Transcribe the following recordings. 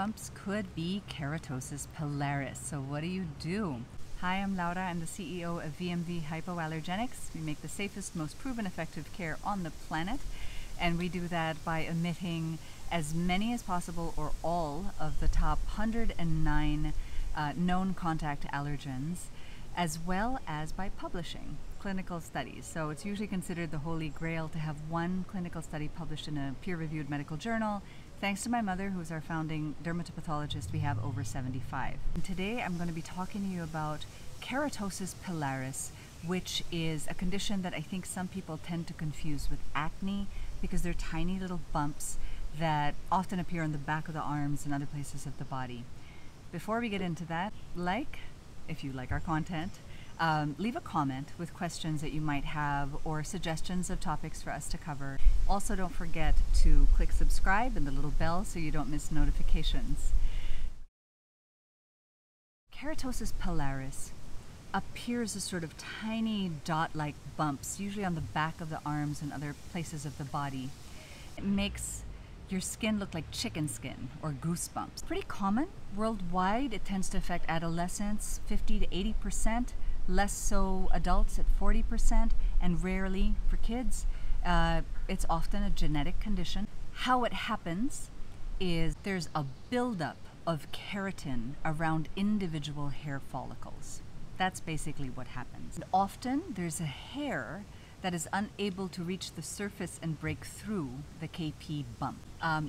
bumps could be keratosis pilaris. So what do you do? Hi, I'm Laura. I'm the CEO of VMV Hypoallergenics. We make the safest, most proven effective care on the planet. And we do that by omitting as many as possible or all of the top 109 known contact allergens, as well as by publishing clinical studies. So it's usually considered the holy grail to have one clinical study published in a peer-reviewed medical journal. Thanks to my mother, who's our founding dermatopathologist, we have over 75. And today I'm going to be talking to you about keratosis pilaris, which is a condition that I think some people tend to confuse with acne because they're tiny little bumps that often appear on the back of the arms and other places of the body. Before we get into that, if you like our content, leave a comment with questions that you might have or suggestions of topics for us to cover. Also, don't forget to click subscribe and the little bell so you don't miss notifications. Keratosis pilaris appears as sort of tiny dot-like bumps, usually on the back of the arms and other places of the body. It makes your skin look like chicken skin or goose bumps. Pretty common worldwide. It tends to affect adolescents 50 to 80%, less so adults at 40%, and rarely for kids. It's often a genetic condition. How it happens is there's a buildup of keratin around individual hair follicles. That's basically what happens. And often there's a hair that is unable to reach the surface and break through the KP bump.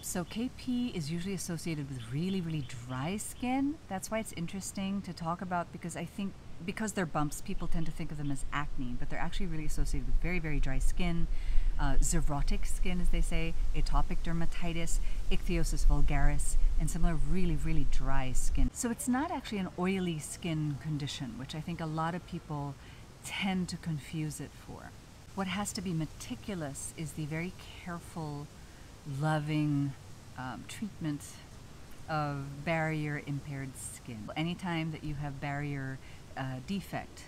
So KP is usually associated with really, really dry skin. That's why it's interesting to talk about, because I think because they're bumps, people tend to think of them as acne, but they're actually really associated with very, very dry skin, xerotic skin, as they say, atopic dermatitis, ichthyosis vulgaris, and similar really, really dry skin. So it's not actually an oily skin condition, which I think a lot of people tend to confuse it for. What has to be meticulous is the very careful, loving treatment of barrier impaired skin. Anytime that you have barrier defect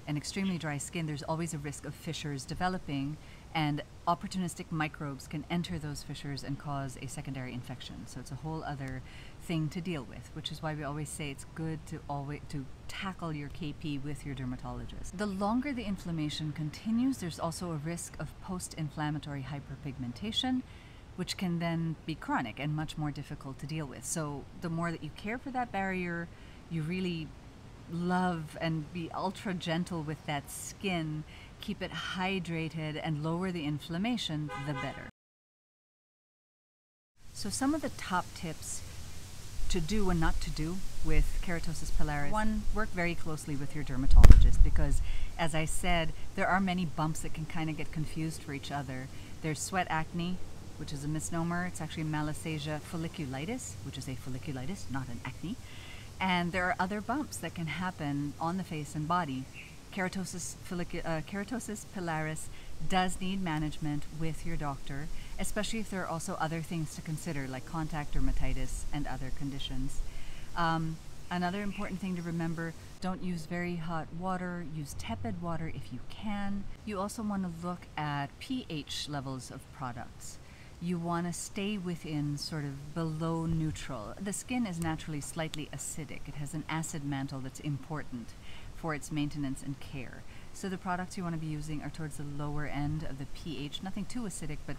and extremely dry skin, there's always a risk of fissures developing, and opportunistic microbes can enter those fissures and cause a secondary infection. So it's a whole other thing to deal with, which is why we always say it's good to tackle your KP with your dermatologist. The longer the inflammation continues, there's also a risk of post-inflammatory hyperpigmentation, which can then be chronic and much more difficult to deal with. So the more that you care for that barrier, you really love and be ultra gentle with that skin, keep it hydrated and lower the inflammation, the better. So some of the top tips to do and not to do with keratosis pilaris. One, work very closely with your dermatologist, because as I said, there are many bumps that can kind of get confused for each other. There's sweat acne, which is a misnomer. It's actually malassezia folliculitis, which is a folliculitis, not an acne. And there are other bumps that can happen on the face and body. Keratosis pilaris does need management with your doctor, especially if there are also other things to consider, like contact dermatitis and other conditions. Another important thing to remember, don't use very hot water, use tepid water if you can. You also want to look at pH levels of products. You want to stay within sort of below neutral. The skin is naturally slightly acidic. It has an acid mantle that's important for its maintenance and care. So the products you want to be using are towards the lower end of the pH, nothing too acidic, but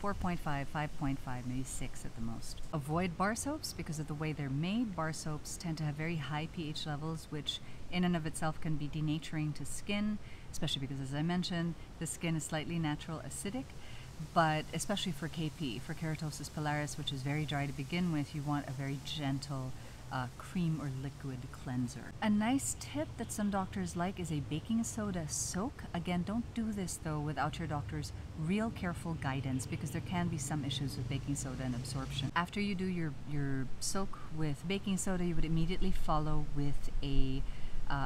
4.5, 5.5, maybe 6 at the most. Avoid bar soaps because of the way they're made. Bar soaps tend to have very high pH levels, which in and of itself can be denaturing to skin, especially because, as I mentioned, the skin is slightly natural acidic. But especially for KP, for keratosis pilaris, which is very dry to begin with, you want a very gentle cream or liquid cleanser. A nice tip that some doctors like is a baking soda soak. Again, don't do this though without your doctor's real careful guidance, because there can be some issues with baking soda and absorption. After you do your soak with baking soda, you would immediately follow with a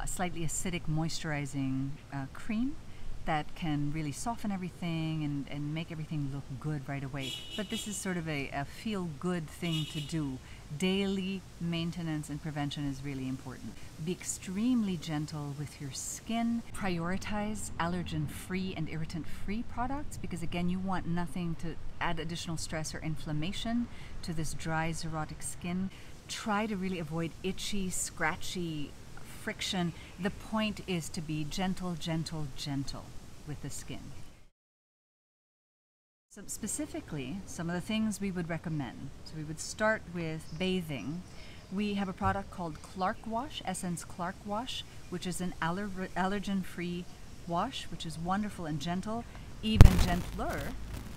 slightly acidic moisturizing cream that can really soften everything and make everything look good right away. But this is sort of a feel-good thing to do Daily maintenance and prevention is really important. Be extremely gentle with your skin. Prioritize allergen-free and irritant-free products because, again, you want nothing to add additional stress or inflammation to this dry, xerotic skin. Try to really avoid itchy, scratchy friction. The point is to be gentle, gentle, gentle with the skin. So specifically, some of the things we would recommend. So we would start with bathing. We have a product called Clark Wash, Essence Clark Wash, which is an allergen-free wash, which is wonderful and gentle. Even gentler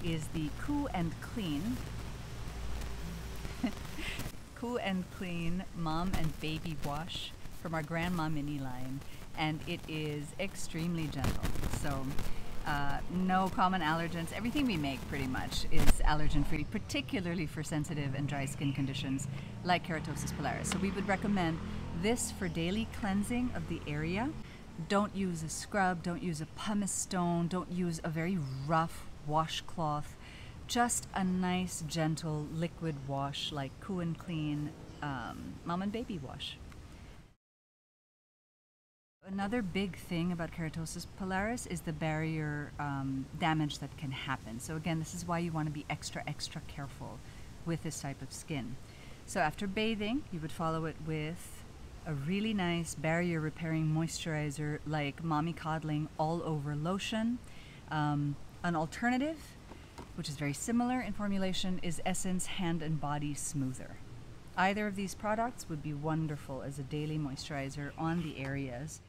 is the Coo and Clean Coo and Clean Mom and Baby Wash from our Grandma Mini line, and it is extremely gentle. So no common allergens. Everything we make pretty much is allergen free, particularly for sensitive and dry skin conditions like keratosis pilaris. So we would recommend this for daily cleansing of the area. Don't use a scrub, don't use a pumice stone, don't use a very rough washcloth. Just a nice, gentle liquid wash like Coo and Clean Mom and Baby Wash. Another big thing about keratosis pilaris is the barrier damage that can happen. So again, this is why you want to be extra, extra careful with this type of skin. So after bathing, you would follow it with a really nice barrier repairing moisturizer like Mommy Coddling All Over Lotion. An alternative, which is very similar in formulation, is Essence Hand and Body Smoother. Either of these products would be wonderful as a daily moisturizer on the areas.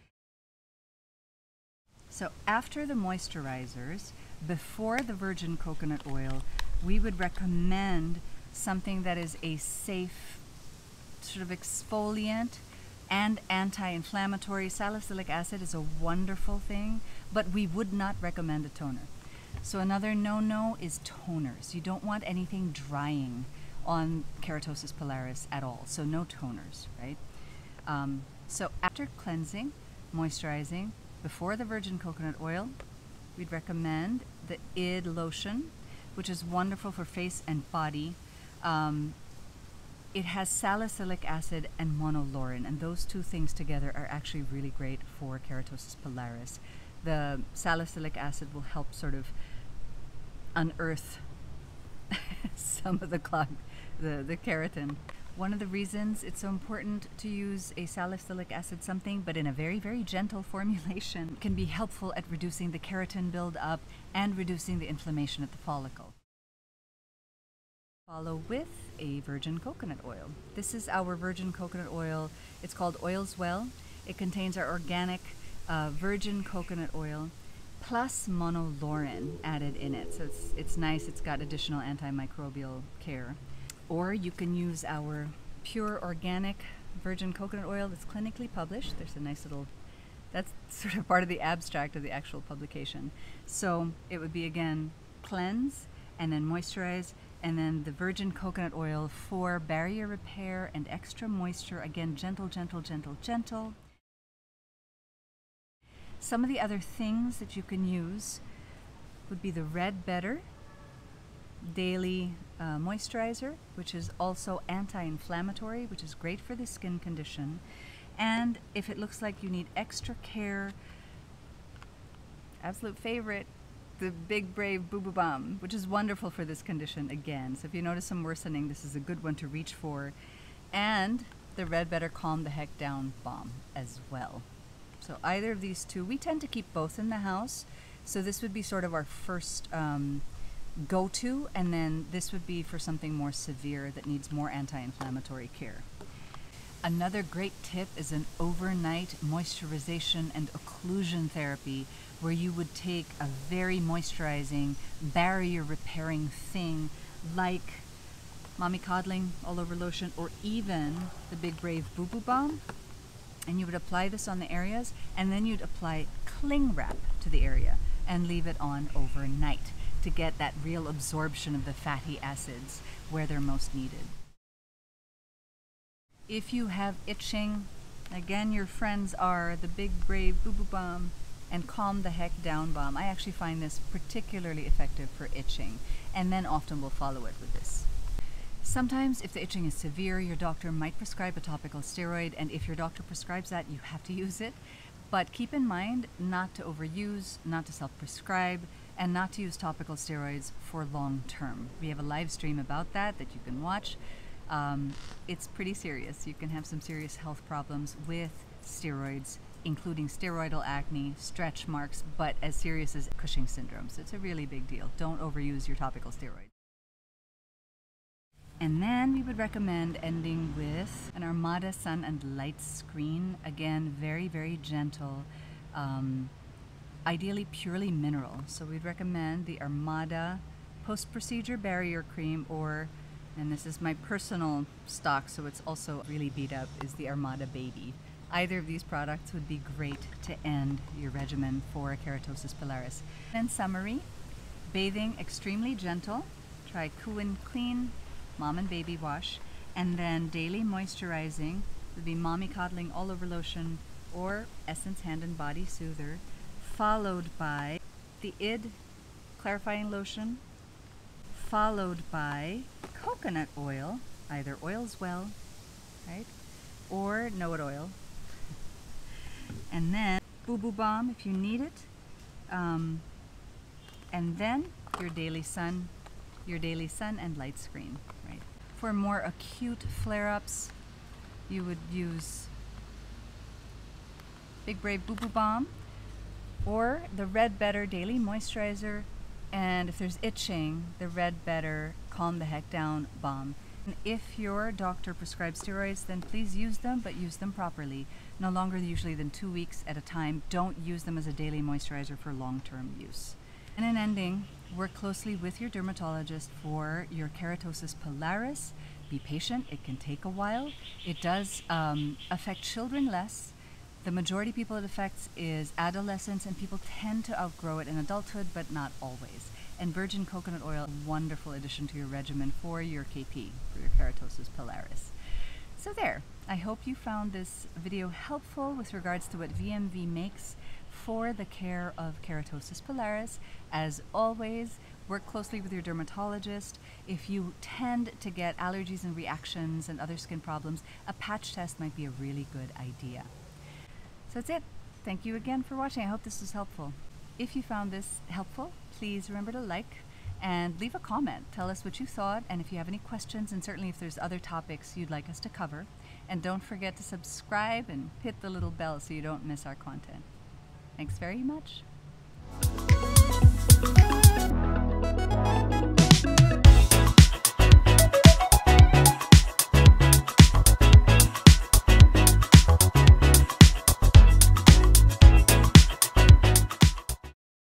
So after the moisturizers, before the virgin coconut oil, we would recommend something that is a safe sort of exfoliant and anti-inflammatory. Salicylic acid is a wonderful thing, but we would not recommend a toner. So another no-no is toners. You don't want anything drying on keratosis pilaris at all, so no toners, right? So after cleansing, moisturizing, before the virgin coconut oil, we'd recommend the ID lotion, which is wonderful for face and body. It has salicylic acid and monolaurin, and those two things together are actually really great for keratosis pilaris. The salicylic acid will help sort of unearth some of the keratin. One of the reasons it's so important to use a salicylic acid something, but in a very, very gentle formulation, can be helpful at reducing the keratin buildup and reducing the inflammation at the follicle. Follow with a virgin coconut oil. This is our virgin coconut oil. It's called Oils Well. It contains our organic virgin coconut oil plus monolaurin added in it. So it's nice. It's got additional antimicrobial care. Or you can use our pure organic virgin coconut oil that's clinically published. There's a nice little, that's sort of part of the abstract of the actual publication. So it would be, again, cleanse and then moisturize, and then the virgin coconut oil for barrier repair and extra moisture. Again, gentle, gentle, gentle, gentle. Some of the other things that you can use would be the Red Better Daily Moisturizer, which is also anti-inflammatory, which is great for the skin condition. And if it looks like you need extra care, absolute favorite, the Big Brave Boo Boo Balm, which is wonderful for this condition again. So if you notice some worsening, this is a good one to reach for. And the Red Better Calm the Heck Down Balm as well. So either of these two, we tend to keep both in the house. So this would be sort of our first go-to, and then this would be for something more severe that needs more anti-inflammatory care. Another great tip is an overnight moisturization and occlusion therapy, where you would take a very moisturizing, barrier repairing thing like Mommy Coddling All Over Lotion or even the Big Brave Boo Boo Balm, and you would apply this on the areas, and then you'd apply cling wrap to the area and leave it on overnight to get that real absorption of the fatty acids where they're most needed. If you have itching, again, your friends are the Big Brave Boo Boo Balm and Calm the Heck Down Balm. I actually find this particularly effective for itching, and then often we'll follow it with this. Sometimes if the itching is severe, your doctor might prescribe a topical steroid, and if your doctor prescribes that, you have to use it. But keep in mind not to overuse, not to self-prescribe, and not to use topical steroids for long term. We have a live stream about that you can watch. It's pretty serious. You can have some serious health problems with steroids, including steroidal acne, stretch marks, but as serious as Cushing's syndrome. So it's a really big deal. Don't overuse your topical steroids. And then we would recommend ending with an Armada Sun and Light Screen. Again, very, very gentle, ideally purely mineral. So we'd recommend the Armada Post-Procedure Barrier Cream, or, and this is my personal stock, so it's also really beat up, is the Armada Baby. Either of these products would be great to end your regimen for keratosis pilaris. In summary, bathing extremely gentle. Try Kuin Clean Mom and Baby Wash, and then daily moisturizing would be Mommy Coddling All Over Lotion or Essence Hand and Body Soother, followed by the ID Clarifying Lotion, followed by coconut oil, either oil's well, right, or no oil, and then Boo Boo Balm if you need it, and then your daily sun and light screen. Right. For more acute flare-ups, you would use Big Brave Boo Boo Balm or the Red Better Daily Moisturizer, and if there's itching, the Red Better Calm the Heck Down Balm. And if your doctor prescribes steroids, then please use them, but use them properly. No longer usually than 2 weeks at a time. Don't use them as a daily moisturizer for long-term use. And in ending, work closely with your dermatologist for your keratosis pilaris. Be patient, it can take a while. It does affect children less. The majority of people it affects is adolescents, and people tend to outgrow it in adulthood, but not always. And virgin coconut oil, a wonderful addition to your regimen for your KP, for your keratosis pilaris. So there, I hope you found this video helpful with regards to what VMV makes for the care of keratosis pilaris. As always, work closely with your dermatologist. If you tend to get allergies and reactions and other skin problems, a patch test might be a really good idea. So that's it. Thank you again for watching. I hope this was helpful. If you found this helpful, please remember to like and leave a comment. Tell us what you thought, and if you have any questions, and certainly if there's other topics you'd like us to cover. And don't forget to subscribe and hit the little bell so you don't miss our content. Thanks very much.